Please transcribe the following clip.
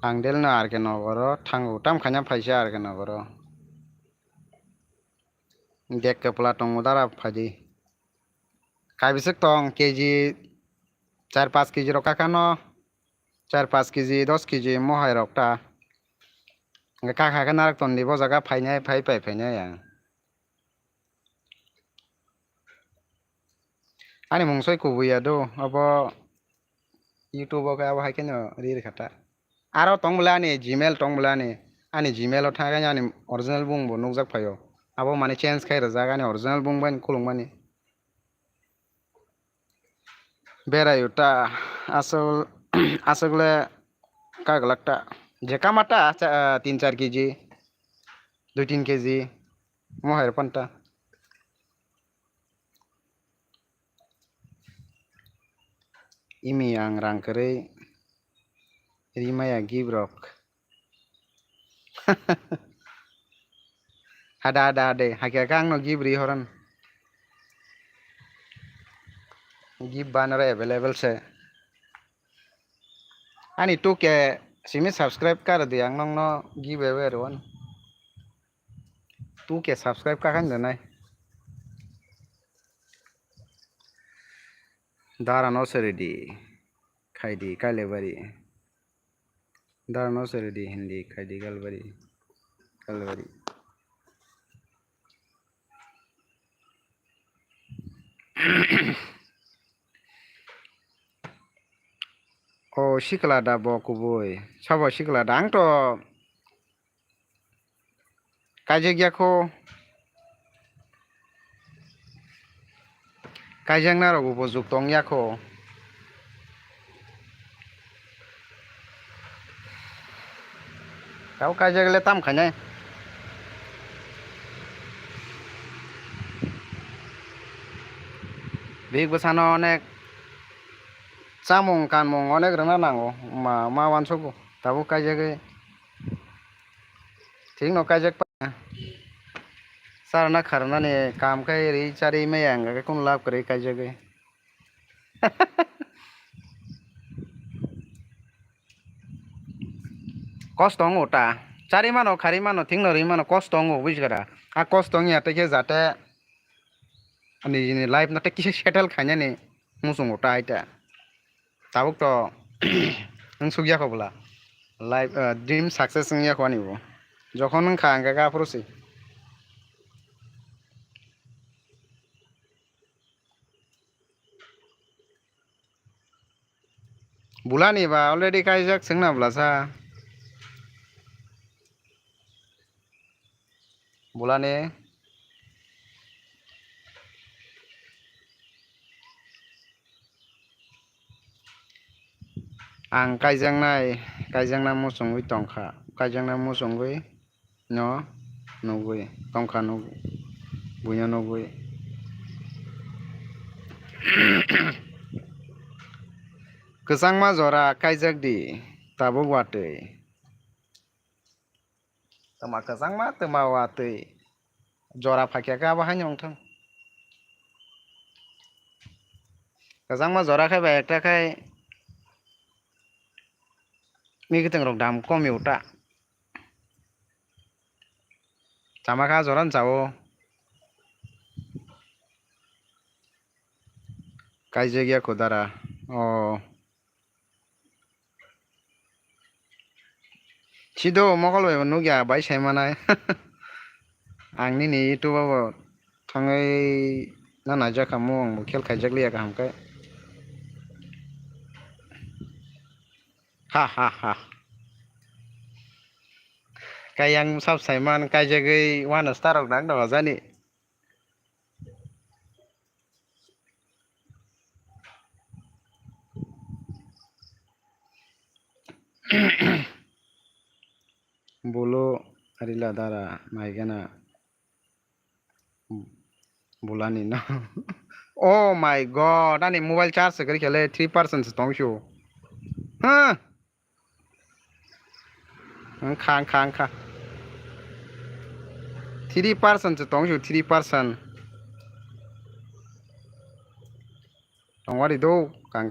Angdel na arke nogoro thangu tam khanya phaisa arke nogoro dek kapla tong dara phaji kaibisek tong keji 4-5 kg রকা কানো 4-5 kg 10 kg মহাই রকটা কাকা কানা তন দিব জায়গা ফাইনাই ফাইনাই ani mungsoi kubuya do abo youtube ka abo haikeno rir khata aro tongbla ani gmail tongbla ani gmail o thaga ani original bungbo nukjak phayo abo mane change khai rajak ani original bungban kulungmani berayuta asal asal kaglakta jekamata 3-4 KG 2-3 KG mohair panta imi ang rangkere rimaya gibrok ada de hakya kang no gibri horan gib banner available se ani tu ke simi subscribe kar di ang nong no give away ron tu ke subscribe ka kan nai dara no seredi khaidi kalebari dara no seredi hindi khaidi kalbari oh sikla da bo kubui sabo sikla da ang to kaje gya ko kajang na rogo bojuk tong ya ko kau kaje gele tam khanya big basano onek samung kanmung onek rana nango ma wansogo tabu kaje ge ঠিক ন কাজে সারনা খারনা নে কাম খাই রি চারি মেয়াং গে কোন লাভ করে কাজে গে কষ্ট দং ওটা চারি মানো খারি মানো ঠিক ন রি মানো কষ্ট দং বুঝগরা আ কষ্ট দং ইয়াতে কে যাতে নিজে লাইফ নাতে কিসে সেটেল খাইনা নে মুসুং ওটা আইটা তাবুক তো নং সুগিয়া খবলা লাইফ ড্রিম সাকসেস নিয়া খনিবো যখন নং খাঙ্গা গা পরসি বুলানি বা already কাইজাক সেংনা বুলাসা Boolani ang kaijang na musungui tongkha kaijang na musungui no nugui tongkha nugui bunya nugui kesang ma jora kaijak di tabo watei tama kesang ma tama watei jora phakya ka ba hanyong thang kesang ma jora khai ba ekta khai mi kiteng rok dam komi uta chama ka joran chao kaijagya kodara oh sido mokol be nugya bai saimanai angni ni youtube abo thangai na najaka mong khel khaijak liya ka hamkai ha kayang sab saiman kaijagai wana star rok dang dawa jani bolo arila dara maigana bulani no oh my god ani mobile charge kari khele 3% tongshu ha khang 3% tongshu 3% tongwari do kang